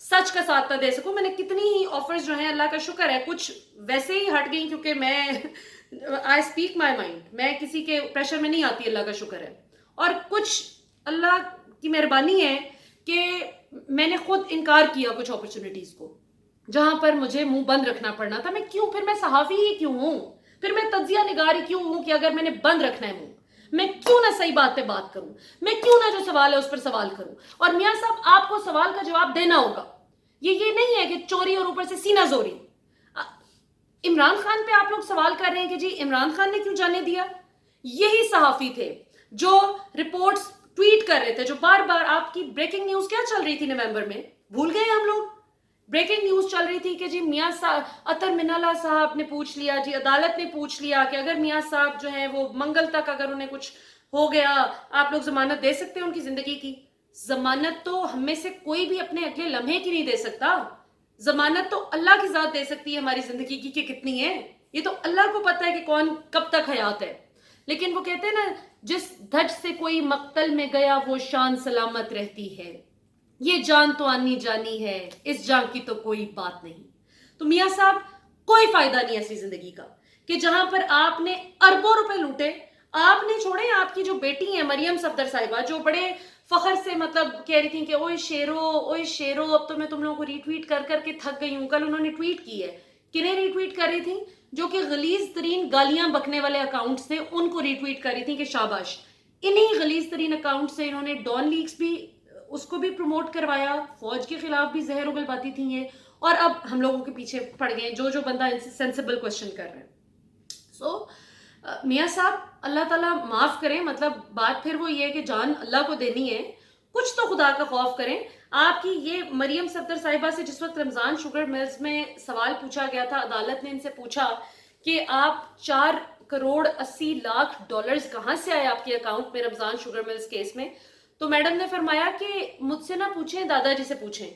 سچ کا ساتھ نہ دے سکوں. میں نے کتنی ہی آفرز جو ہیں اللہ کا شکر ہے کچھ ویسے ہی ہٹ گئیں کیونکہ میں آئی اسپیک مائی مائنڈ, میں کسی کے پریشر میں نہیں آتی, اللہ کا شکر ہے. اور کچھ اللہ کی مہربانی ہے کہ میں نے خود انکار کیا کچھ اپرچونٹیز کو جہاں پر مجھے منہ بند رکھنا پڑنا تھا. پھر میں صحافی ہی کیوں ہوں, پھر میں تجزیہ نگار ہی کیوں ہوں کہ اگر میں نے بند رکھنا ہے منہ, میں کیوں نہ صحیح بات پہ بات کروں, میں کیوں نہ جو سوال ہے اس پر سوال کروں. اور میاں صاحب آپ کو سوال کا جواب دینا ہوگا, یہ نہیں ہے کہ چوری اور اوپر سے سینہ زوری. عمران خان پہ آپ لوگ سوال کر رہے ہیں کہ جی عمران خان نے کیوں جانے دیا. یہی صحافی تھے جو رپورٹس ٹویٹ کر رہے تھے, جو بار بار آپ کی بریکنگ نیوز کیا چل رہی تھی نومبر میں, بھول گئے ہم لوگ. بریکنگ نیوز چل رہی تھی کہ جی میاں صاحب اطہر من اللہ صاحب نے پوچھ لیا, جی عدالت نے پوچھ لیا کہ اگر میاں صاحب جو ہیں وہ منگل تک اگر انہیں کچھ ہو گیا آپ لوگ ضمانت دے سکتے ہیں ان کی زندگی کی. ضمانت تو ہم میں سے کوئی بھی اپنے اگلے لمحے کی نہیں دے سکتا. ضمانت تو اللہ کی ذات دے سکتی ہے ہماری زندگی کی کہ کتنی ہے, یہ تو اللہ کو پتہ ہے کہ کون کب تک حیات ہے. لیکن وہ کہتے ہیں نا جس دھج سے کوئی مقتل میں گیا وہ شان سلامت رہتی ہے, یہ جان تو آنی جانی ہے, اس جان کی تو کوئی بات نہیں. تو میاں صاحب کوئی فائدہ نہیں ایسی زندگی کا کہ جہاں پر آپ نے اربوں روپے لوٹے. آپ نے چھوڑے آپ کی جو بیٹی ہیں مریم صفدر صاحبہ جو بڑے فخر سے مطلب کہہ رہی تھیں کہ اوئے شیرو اب تو میں تم لوگوں کو ری ٹویٹ کر کر کے تھک گئی ہوں. کل انہوں نے ٹویٹ کی ہے, کنہیں ری ٹویٹ کر رہی تھیں, جو کہ غلیظ ترین گالیاں بکنے والے اکاؤنٹس تھے ان کو ری ٹویٹ کر رہی تھیں کہ شاباش. انہی غلیظ ترین اکاؤنٹ سے انہوں نے ڈان لیکس بھی اس کو بھی پروموٹ کروایا, فوج کے خلاف بھی زہر اگل باتی تھیں یہ, اور اب ہم لوگوں کے پیچھے پڑ گئے جو بندہ ان سے سینسیبل کوشچن کر رہے ہیں. سو میاں صاحب اللہ تعالیٰ معاف کریں, مطلب بات پھر وہ یہ ہے کہ جان اللہ کو دینی ہے, کچھ تو خدا کا خوف کریں. آپ کی یہ مریم صفدر صاحبہ سے جس وقت رمضان شوگر ملز میں سوال پوچھا گیا تھا, عدالت نے ان سے پوچھا کہ آپ 4,80,00,000 کہاں سے آئے آپ کے اکاؤنٹ میں رمضان شوگر ملز کیس میں, تو میڈم نے فرمایا کہ مجھ سے نہ پوچھیں, دادا جی سے پوچھیں.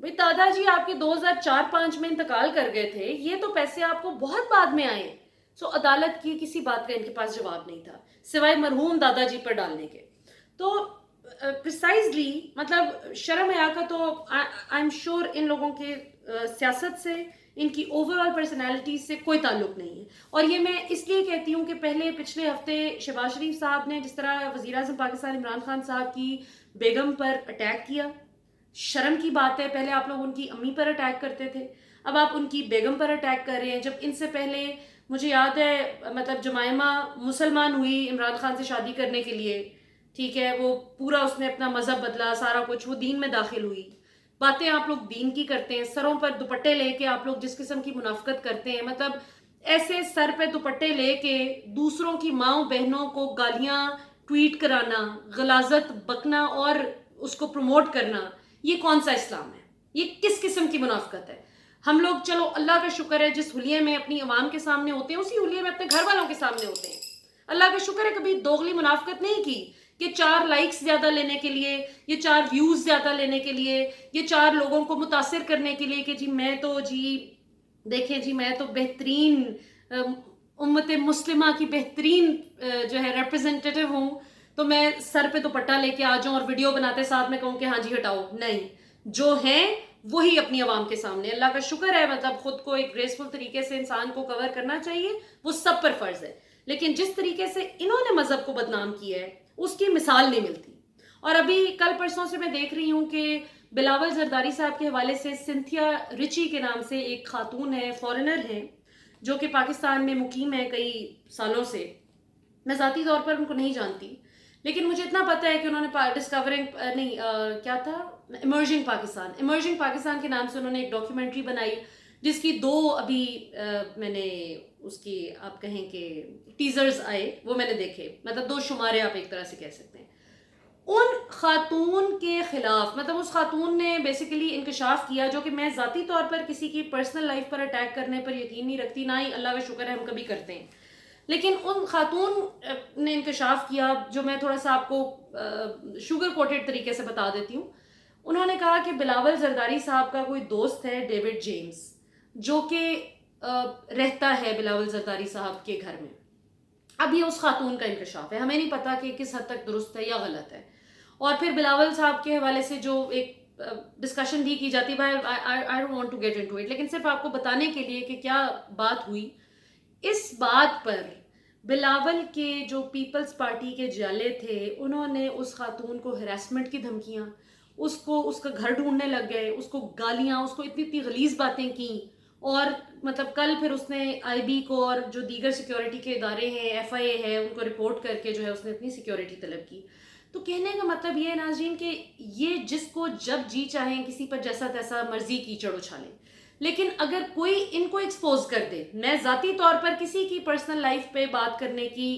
بھئی دادا جی آپ کے 2004-05 میں انتقال کر گئے تھے, یہ تو پیسے آپ کو بہت بعد میں آئے. سو عدالت کی کسی بات کا ان کے پاس جواب نہیں تھا سوائے مرحوم دادا جی پر ڈالنے کے. تو پریسائزلی مطلب شرم حیا کا تو آئی ایم شیور ان لوگوں کے سیاست سے, ان کی اوور آل پرسنالٹی سے کوئی تعلق نہیں ہے. اور یہ میں اس لیے کہتی ہوں کہ پچھلے ہفتے شہباز شریف صاحب نے جس طرح وزیر اعظم پاکستان عمران خان صاحب کی بیگم پر اٹیک کیا, شرم کی بات ہے. پہلے آپ لوگ ان کی امی پر اٹیک کرتے تھے, اب آپ ان کی بیگم پر اٹیک کر رہے ہیں. جب ان سے پہلے مجھے یاد ہے مطلب جمائمہ مسلمان ہوئی عمران خان سے شادی کرنے کے لیے, ٹھیک ہے, وہ پورا اس نے اپنا مذہب بدلا, سارا کچھ, وہ دین میں داخل ہوئی. باتیں آپ لوگ دین کی کرتے ہیں, سروں پر دوپٹے لے کے آپ لوگ جس قسم کی منافقت کرتے ہیں, مطلب ایسے سر پہ دوپٹے لے کے دوسروں کی ماؤں بہنوں کو گالیاں ٹویٹ کرانا, غلاظت بکنا اور اس کو پروموٹ کرنا, یہ کون سا اسلام ہے؟ یہ کس قسم کی منافقت ہے؟ ہم لوگ چلو اللہ کا شکر ہے جس حلیے میں اپنی عوام کے سامنے ہوتے ہیں اسی حلیے میں اپنے گھر والوں کے سامنے ہوتے ہیں. اللہ کا شکر ہے کبھی دوغلی منافقت نہیں کی کہ 4 لائکس زیادہ لینے کے لیے, یہ 4 ویوز زیادہ لینے کے لیے, یہ 4 لوگوں کو متاثر کرنے کے لیے کہ جی میں تو جی دیکھیں جی میں تو بہترین امت مسلمہ کی بہترین جو ہے ریپرزنٹیٹیو ہوں, تو میں سر پہ دوپٹہ لے کے آ جاؤں اور ویڈیو بناتے ساتھ میں کہوں کہ ہاں جی ہٹاؤ. نہیں, جو ہیں وہی اپنی عوام کے سامنے. اللہ کا شکر ہے مطلب خود کو ایک گریسفل طریقے سے انسان کو کور کرنا چاہیے, وہ سب پر فرض ہے, لیکن جس طریقے سے انہوں نے مذہب کو بدنام کیا ہے اس کی مثال نہیں ملتی. اور ابھی کل پرسوں سے میں دیکھ رہی ہوں کہ بلاول زرداری صاحب کے حوالے سے سنتھیا رچی کے نام سے ایک خاتون ہے, فورنر ہیں, جو کہ پاکستان میں مقیم ہے کئی سالوں سے. میں ذاتی طور پر ان کو نہیں جانتی, لیکن مجھے اتنا پتہ ہے کہ انہوں نے ڈسکورنگ نہیں کیا تھا ایمرجنگ پاکستان کے نام سے انہوں نے ایک ڈاکیومنٹری بنائی, جس کی 2 ابھی میں نے اس کی آپ کہیں کہ ٹیزرز آئے, وہ میں نے دیکھے, مطلب 2 شمارے آپ ایک طرح سے کہہ سکتے ہیں. ان خاتون کے خلاف مطلب اس خاتون نے بیسیکلی انکشاف کیا, جو کہ میں ذاتی طور پر کسی کی پرسنل لائف پر اٹیک کرنے پر یقین نہیں رکھتی, نہ ہی اللہ کا شکر ہے ہم کبھی کرتے ہیں, لیکن ان خاتون نے انکشاف کیا جو میں تھوڑا سا آپ کو شوگر کوٹڈ طریقے سے بتا دیتی ہوں. انہوں نے کہا کہ بلاول زرداری صاحب کا کوئی دوست ہے ڈیوڈ جیمز, جو کہ رہتا ہے بلاول زرداری صاحب کے گھر میں. اب یہ اس خاتون کا انکشاف ہے, ہمیں نہیں پتا کہ کس حد تک درست ہے یا غلط ہے. اور پھر بلاول صاحب کے حوالے سے جو ایک ڈسکشن بھی کی جاتی ہے. I don't want to get into it, لیکن صرف آپ کو بتانے کے لیے کہ کیا بات ہوئی. اس بات پر بلاول کے جو پیپلز پارٹی کے جالے تھے انہوں نے اس خاتون کو ہراسمنٹ کی دھمکیاں, اس کا گھر ڈھونڈنے لگ گئے, اس کو گالیاں, اس کو اتنی غلیظ باتیں کیں. اور مطلب کل پھر اس نے آئی بی کو اور جو دیگر سیکیورٹی کے ادارے ہیں, ایف آئی اے ہے, ان کو رپورٹ کر کے جو ہے اس نے اپنی سیکیورٹی طلب کی. تو کہنے کا مطلب یہ ہے ناظرین کہ یہ جس کو جب جی چاہیں کسی پر جیسا تیسا مرضی کیچڑ اچھالیں, لیکن اگر کوئی ان کو ایکسپوز کر دے, میں ذاتی طور پر کسی کی پرسنل لائف پہ بات کرنے کی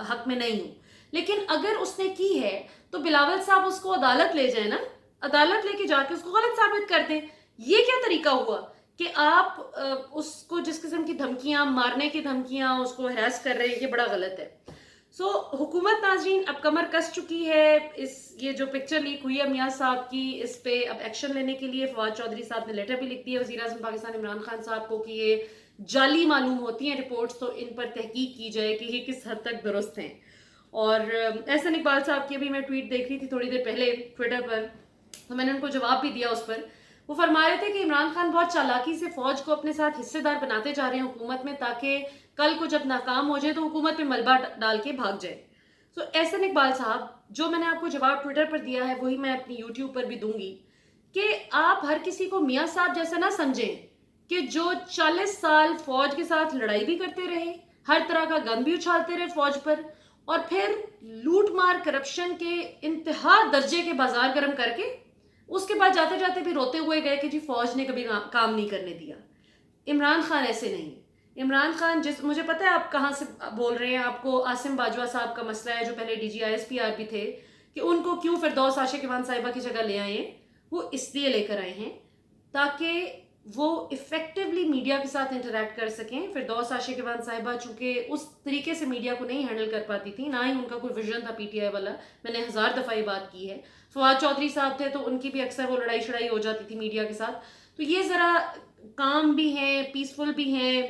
حق میں نہیں ہوں, لیکن اگر اس نے کی ہے تو بلاول صاحب اس کو عدالت لے جائیں نا, عدالت لے کے جا کے اس کو غلط ثابت کر دیں. یہ کیا طریقہ ہوا کہ آپ اس کو جس قسم کی دھمکیاں, مارنے کی دھمکیاں, اس کو ہراس کر رہے ہیں, یہ بڑا غلط ہے. سو حکومت ناظرین اب کمر کس چکی ہے. یہ جو پکچر لیک ہوئی ہے میاں صاحب کی, اس پہ اب ایکشن لینے کے لیے فواد چودھری صاحب نے لیٹر بھی لکھ دیا وزیر اعظم پاکستان عمران خان صاحب کو کہ یہ جعلی معلوم ہوتی ہیں رپورٹس, تو ان پر تحقیق کی جائے کہ یہ کس حد تک درست ہیں. اور احسن اقبال صاحب کی ابھی میں ٹویٹ دیکھ رہی تھی تھوڑی دیر پہلے ٹویٹر پر, تو میں نے ان کو جواب بھی دیا اس پر. وہ فرما رہے تھے کہ عمران خان بہت چالاکی سے فوج کو اپنے ساتھ حصے دار بناتے جا رہے ہیں حکومت میں, تاکہ کل کو جب ناکام ہو جائے تو حکومت پہ ملبہ ڈال کے بھاگ جائے. سو احسن اقبال صاحب, جو میں نے آپ کو جواب ٹویٹر پر دیا ہے وہی میں اپنی یوٹیوب پر بھی دوں گی, کہ آپ ہر کسی کو میاں صاحب جیسا نہ سمجھیں کہ جو 40 سال فوج کے ساتھ لڑائی بھی کرتے رہے, ہر طرح کا گن بھی اچھالتے رہے فوج پر, اور پھر لوٹ مار کرپشن کے انتہا درجے کے بازار گرم کر کے اس کے بعد جاتے جاتے بھی روتے ہوئے گئے کہ جی فوج نے کبھی کام نہیں کرنے دیا. عمران خان ایسے نہیں. عمران خان مجھے پتہ ہے آپ کہاں سے بول رہے ہیں, آپ کو عاصم باجوہ صاحب کا مسئلہ ہے جو پہلے D G I S P R بھی تھے, کہ ان کو کیوں فردوس عاشق ایوان صاحبہ کی جگہ لے آئے ہیں. وہ اس لیے لے کر آئے ہیں تاکہ وہ افیکٹولی میڈیا کے ساتھ انٹریکٹ کر سکیں. فردوس عاشق ایوان صاحبہ چونکہ اس طریقے سے میڈیا کو نہیں ہینڈل کر پاتی تھی, نہ ہی ان کا کوئی ویژن تھا پی ٹی آئی والا, میں نے 1000 دفعہ یہ بات کی ہے. فواد چودھری صاحب تھے تو ان کی بھی اکثر وہ لڑائی شڑائی ہو جاتی تھی میڈیا کے ساتھ. تو یہ ذرا کام بھی ہیں, پیسفل بھی ہیں,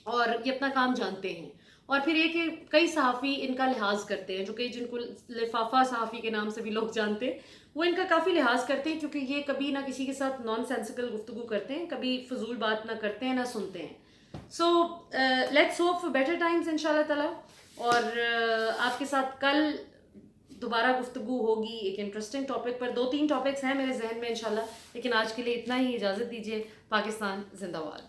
اور یہ اپنا کام جانتے ہیں. اور پھر یہ کہ کئی صحافی ان کا لحاظ کرتے ہیں, جو کہ جن کو لفافہ صحافی کے نام سے بھی لوگ جانتے ہیں, وہ ان کا کافی لحاظ کرتے ہیں, کیونکہ یہ کبھی نہ کسی کے ساتھ نان سینسیکل گفتگو کرتے ہیں, کبھی فضول بات نہ کرتے ہیں نہ سنتے ہیں. So let's hope for better times in شاء اللہ تعالیٰ. اور آپ کے ساتھ کل دوبارہ گفتگو ہوگی ایک انٹرسٹنگ ٹاپک پر. 2-3 ٹاپکس ہیں میرے ذہن میں انشاءاللہ, لیکن آج کے لیے اتنا ہی. اجازت دیجیے. پاکستان زندہ باد.